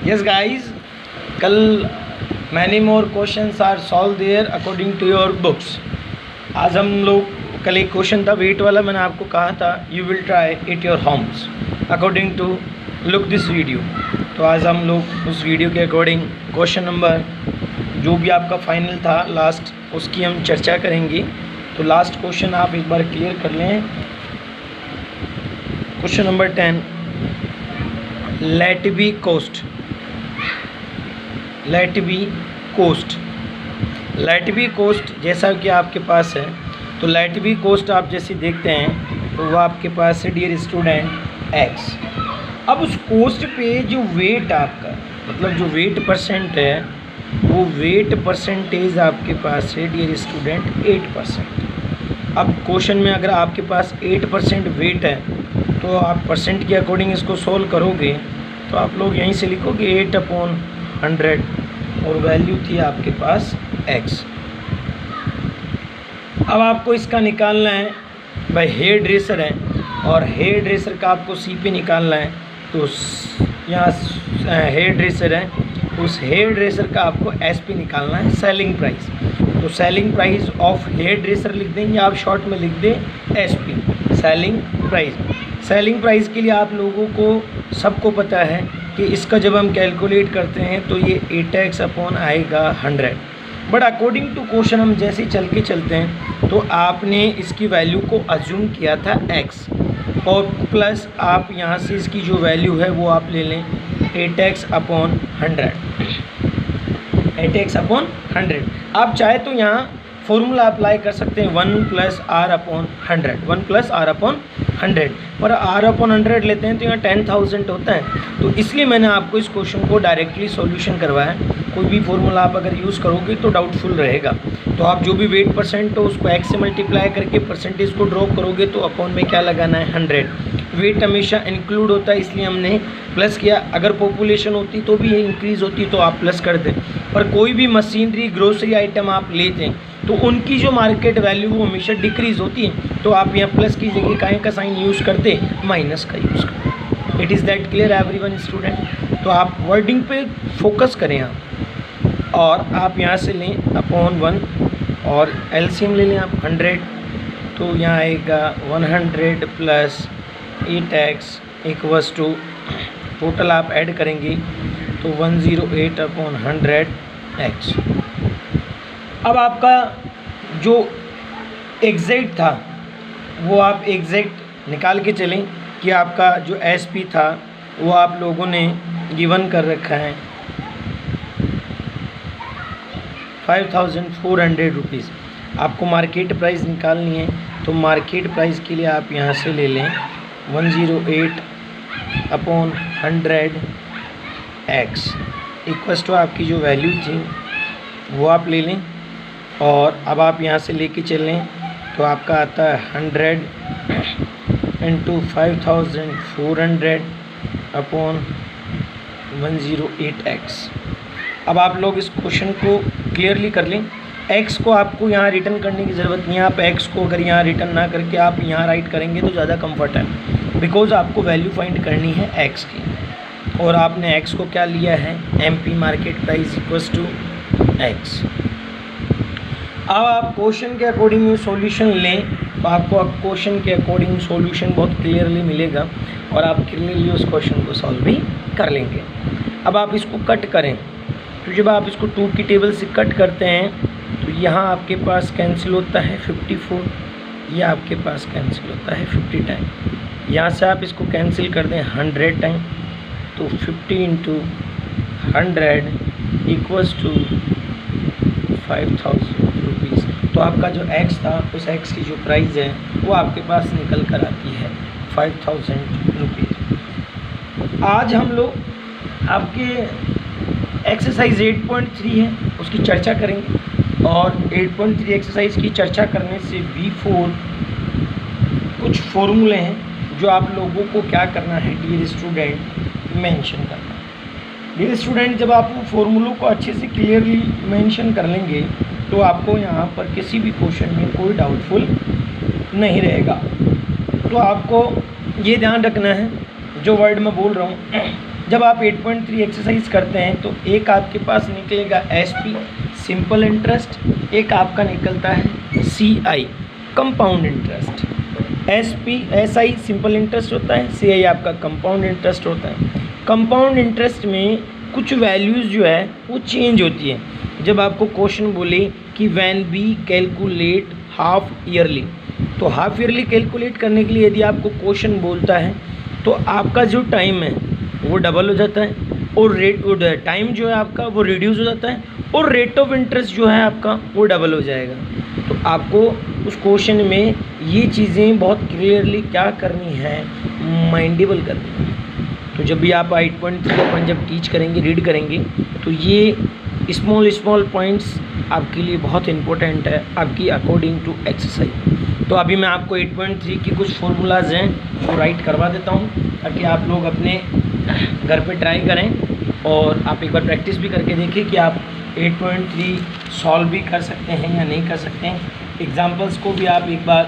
Yes guys, कल many more questions are solved there according to your books. आज हम लोग कल एक क्वेश्चन था वेट वाला, मैंने आपको कहा था you will try it your homes according to look this video. तो आज हम लोग उस वीडियो के अकॉर्डिंग क्वेश्चन नंबर जो भी आपका फाइनल था लास्ट उसकी हम चर्चा करेंगे। तो लास्ट क्वेश्चन आप एक बार क्लियर कर लें। Question number 10, let be cost. Let be cost, let be cost जैसा कि आपके पास है, तो लेट बी कोस्ट आप जैसे देखते हैं तो वो आपके पास है डियर स्टूडेंट एक्स। अब उस कोस्ट पे जो वेट आपका मतलब जो वेट परसेंट है वो वेट परसेंटेज आपके पास है डियर स्टूडेंट 8%। अब क्वेश्चन में अगर आपके पास 8% वेट है तो आप परसेंट के अकॉर्डिंग इसको सोल्व करोगे तो आप लोग यहीं से लिखोगे 8/100 और वैल्यू थी आपके पास x। अब आपको इसका निकालना है भाई, हेयर ड्रेसर है और हेयर ड्रेसर का आपको सी पे निकालना है। तो यहाँ हेयर ड्रेसर है, उस हेयर ड्रेसर का आपको एस पे निकालना है सेलिंग प्राइस। तो selling price of hairdresser लिख दें या आप शॉर्ट में लिख दें S P selling price. Selling price के लिए आप लोगों को सबको पता है कि इसका जब हम कैलकुलेट करते हैं तो ये 8x अपॉन आएगा 100। बट अकॉर्डिंग टू क्वेश्चन हम जैसे चल के चलते हैं तो आपने इसकी वैल्यू को अज्यूम किया था x और प्लस आप यहाँ से इसकी जो वैल्यू है वो आप ले लें 8x अपॉन 100। 8x अपॉन 100 आप चाहे तो यहाँ फॉर्मूला अप्लाई कर सकते हैं 1+r/100, 1+r/100, पर r/100 लेते हैं तो यहाँ 10,000 होता है। तो इसलिए मैंने आपको इस क्वेश्चन को डायरेक्टली सॉल्यूशन करवाया। कोई भी फॉर्मूला आप अगर यूज़ करोगे तो डाउटफुल रहेगा। तो आप जो भी वेट परसेंट हो उसको x से मल्टीप्लाई करके परसेंटेज को ड्रॉप करोगे तो अपॉन में क्या लगाना है 100। वेट हमेशा इंक्लूड होता है इसलिए हमने प्लस किया। अगर पॉपुलेशन होती तो भी ये इंक्रीज़ होती तो आप प्लस कर दें। पर कोई भी मशीनरी ग्रोसरी आइटम आप लेते हैं तो उनकी जो मार्केट वैल्यू वो हमेशा डिक्रीज़ होती है। तो आप यहाँ प्लस की जगह काहे का साइन यूज़ करते, माइनस का यूज़ करते। It is that clear everyone student? तो आप वर्डिंग पे फोकस करें आप और आप यहाँ से लें अपॉन 1 और एलसीएम ले लें आप 100। तो यहाँ आएगा 100 plus 8x equals to total आप ऐड करेंगे तो 108/100x। अब आपका जो एग्जैक्ट था वो आप एग्जैक्ट निकाल के चलें कि आपका जो एसपी था वो आप लोगों ने गिवन कर रखा है 5,400 रुपीज़। आपको मार्केट प्राइस निकालनी है तो मार्केट प्राइस के लिए आप यहाँ से ले लें 108/100x इक्वल्स टू आपकी जो वैल्यू थी वो आप ले लें। और अब आप यहाँ से लेके चलें तो आपका आता है 100 × 5,400/108x। अब आप लोग इस क्वेश्चन को क्लियरली कर लें। x को आपको यहाँ रिटर्न करने की ज़रूरत नहीं है। आप x को अगर यहाँ रिटर्न ना करके आप यहाँ राइट करेंगे तो ज़्यादा कंफर्ट है, बिकॉज आपको वैल्यू फाइंड करनी है x की। और आपने x को क्या लिया है MP market price equals to x। अब आप क्वेश्चन के अकॉर्डिंग सॉल्यूशन लें तो आपको अब क्वेश्चन के अकॉर्डिंग सॉल्यूशन बहुत क्लियरली मिलेगा और आप क्लियरली उस क्वेश्चन को सॉल्व भी कर लेंगे। अब आप इसको कट करें तो जब आप इसको 2 की टेबल से कट करते हैं तो यहाँ आपके पास कैंसिल होता है 54, ये आपके पास कैंसिल होता है 50 टाइम। यहाँ से आप इसको कैंसिल कर दें 100 टाइम तो 50 × 100 इक्वल्स टू 5,000 रुपीज़। तो आपका जो x था उस x की जो प्राइस है वो आपके पास निकल कर आती है 5,000 रुपीज़। आज हम लोग आपके एक्सरसाइज 8.3 है उसकी चर्चा करेंगे और 8.3 एक्सरसाइज की चर्चा करने से बिफोर कुछ फॉर्मूले हैं जो आप लोगों को क्या करना है डियर स्टूडेंट मेंशन करना है। डियर स्टूडेंट जब आप फॉर्मूलों को अच्छे से क्लियरली मेंशन कर लेंगे तो आपको यहाँ पर किसी भी क्वेश्चन में कोई डाउटफुल नहीं रहेगा। तो आपको ये ध्यान रखना है जो वर्ड मैं बोल रहा हूँ जब आप 8.3 एक्सरसाइज करते हैं तो एक आपके पास निकलेगा SP सिंपल इंटरेस्ट, एक आपका निकलता है CI compound interest. SI simple interest होता है, CI आपका कंपाउंड इंटरेस्ट होता है। कंपाउंड इंटरेस्ट में कुछ वैल्यूज़ जो है वो चेंज होती है। जब आपको क्वेश्चन बोले कि when we calculate half yearly, तो हाफ ईयरली कैलकुलेट करने के लिए यदि आपको क्वेश्चन बोलता है तो आपका जो टाइम है वो डबल हो जाता है और टाइम जो है आपका वो रिड्यूस हो जाता है और रेट ऑफ इंटरेस्ट जो है आपका वो डबल हो जाएगा। तो आपको उस क्वेश्चन में ये चीज़ें बहुत क्लियरली क्या करनी है, माइंडेबल करनी है। तो जब भी आप 8.3 अपन जब टीच करेंगे, रीड करेंगे, तो ये स्मॉल पॉइंट्स आपके लिए बहुत इंपॉर्टेंट है आपकी अकॉर्डिंग टू एक्सरसाइज। तो अभी मैं आपको 8.3 की कुछ फार्मूलाज हैं वो राइट करवा देता हूँ ताकि आप लोग अपने घर पे ट्राई करें और आप एक बार प्रैक्टिस भी करके देखिए कि आप 8.3 सॉल्व भी कर सकते हैं या नहीं कर सकते हैं। एग्जाम्पल्स को भी आप एक बार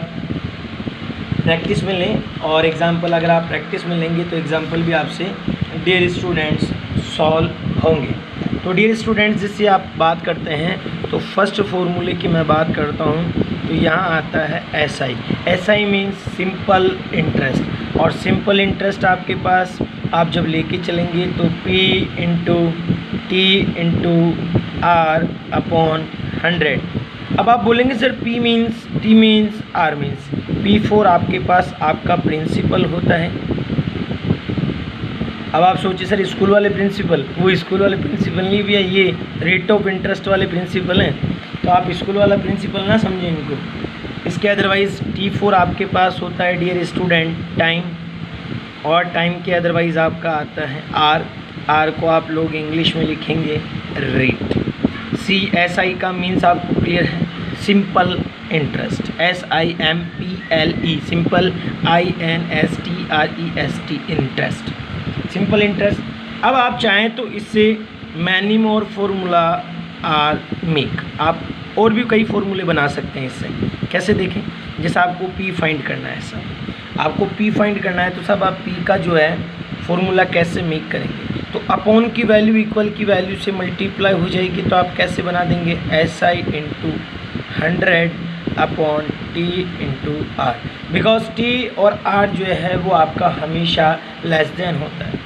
प्रैक्टिस में लें और एग्जाम्पल अगर आप प्रैक्टिस में लेंगे तो एग्जाम्पल भी आपसे डियर स्टूडेंट्स सॉल्व होंगे। तो डियर स्टूडेंट्स जिससे आप बात करते हैं तो फर्स्ट फॉर्मूले की मैं बात करता हूँ तो यहाँ आता है SI मीन्स सिंपल इंटरेस्ट। और सिंपल इंटरेस्ट आपके पास आप जब लेके चलेंगे तो P into T into R upon 100। अब आप बोलेंगे sir P means T means R means P4 आपके पास आपका प्रिंसिपल होता है। अब आप सोचिए सर स्कूल वाले प्रिंसिपल, वो स्कूल वाले प्रिंसिपल नहीं भी है, ये रेट ऑफ इंटरेस्ट वाले प्रिंसिपल हैं। तो आप स्कूल वाला प्रिंसिपल ना समझें इनको। इसके अदरवाइज़ T4 आपके पास होता है डियर स्टूडेंट टाइम, और टाइम के अदरवाइज़ आपका आता है R को आप लोग इंग्लिश में लिखेंगे रेट। SI का मीन्स आपको क्लियर है, simple interest, SIMPLE simple INSTREST interest, simple interest. अब आप चाहें तो इससे many more formula are make, आप और भी कई फार्मूले बना सकते हैं इससे। कैसे देखें, जैसे आपको P फाइंड करना है, सब आपको P फाइंड करना है तो सब आप P का जो है फार्मूला कैसे मेक करेंगे, तो अपॉन की वैल्यू इक्वल की वैल्यू से मल्टीप्लाई हो जाएगी। तो आप कैसे बना देंगे, SI into 100 upon T into R, because T और R जो है वो आपका हमेशा लेस देन होता है।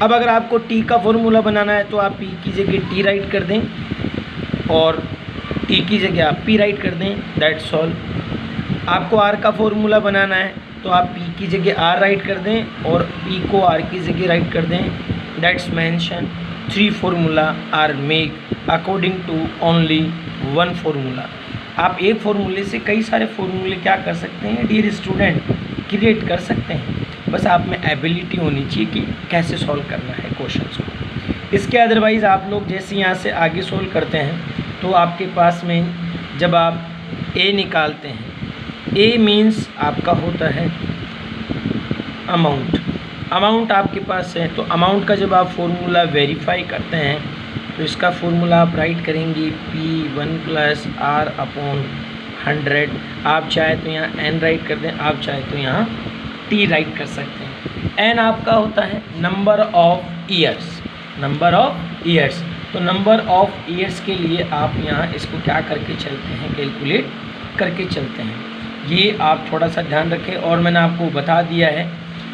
अब अगर आपको T का फॉर्मूला बनाना है तो आप P की जगह T राइट कर दें और T की जगह आप P राइट कर दें, दैट्स ऑल। आपको R का फॉर्मूला बनाना है तो आप P की जगह R राइट कर दें और P को R की जगह राइट कर दें, that's mention. 3 formula are make according to only 1 formula. आप एक फार्मूले से कई सारे फार्मूले क्या कर सकते हैं डियर स्टूडेंट, क्रिएट कर सकते हैं। बस आप में एबिलिटी होनी चाहिए कि कैसे सॉल्व करना है क्वेश्चंस को। इसके अदरवाइज़ आप लोग जैसे यहाँ से आगे सॉल्व करते हैं तो आपके पास में जब आप A निकालते हैं, A मीन्स आपका होता है अमाउंट आपके पास है। तो अमाउंट का जब आप फार्मूला वेरीफाई करते हैं तो इसका फार्मूला आप राइट करेंगे P1 प्लस R अपॉन 100। आप चाहे तो यहाँ N राइट कर दें, आप चाहे तो यहाँ T राइट कर सकते हैं। N आपका होता है नंबर ऑफ ईयर्स, तो नंबर ऑफ ईयर्स के लिए आप यहाँ इसको क्या करके चलते हैं, कैलकुलेट करके चलते हैं। ये आप थोड़ा सा ध्यान रखें। और मैंने आपको बता दिया है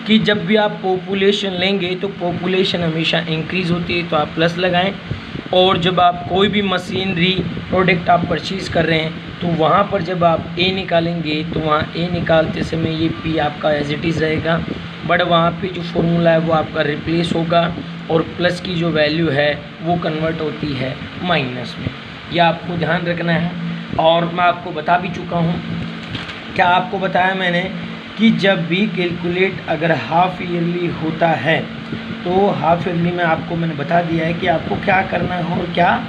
कि जब भी आप पॉपुलेशन लेंगे तो पॉपुलेशन हमेशा इंक्रीज़ होती है तो आप प्लस लगाएं, और जब आप कोई भी मशीनरी प्रोडक्ट आप परचेज़ कर रहे हैं तो वहाँ पर जब आप A निकालेंगे तो वहाँ A निकालते समय ये P आपका एज इट इज़ रहेगा, बट वहाँ पे जो फॉर्मूला है वो आपका रिप्लेस होगा और प्लस की जो वैल्यू है वो कन्वर्ट होती है माइनस में। यह आपको ध्यान रखना है। और मैं आपको बता भी चुका हूँ, क्या आपको बताया मैंने कि जब भी कैलकुलेट अगर हाफ ईयरली होता है तो हाफ ईयरली में आपको मैंने बता दिया है कि आपको क्या करना है और क्या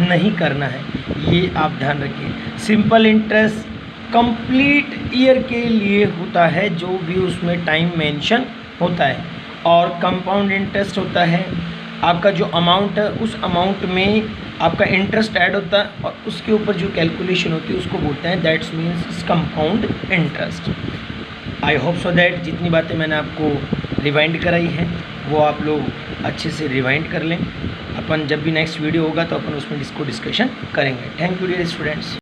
नहीं करना है, ये आप ध्यान रखिए। सिंपल इंटरेस्ट कंप्लीट ईयर के लिए होता है जो भी उसमें टाइम मेंशन होता है, और कंपाउंड इंटरेस्ट होता है आपका जो अमाउंट है उस अमाउंट में आपका इंटरेस्ट ऐड होता है और उसके ऊपर जो कैलकुलेशन होती है उसको बोलते हैं that's means compound interest. I hope so that जितनी बातें मैंने आपको रिवाइंड कराई हैं वो आप लोग अच्छे से रिवाइंड कर लें। अपन जब भी नेक्स्ट वीडियो होगा तो अपन उसमें इसको डिस्कशन करेंगे। Thank you dear students.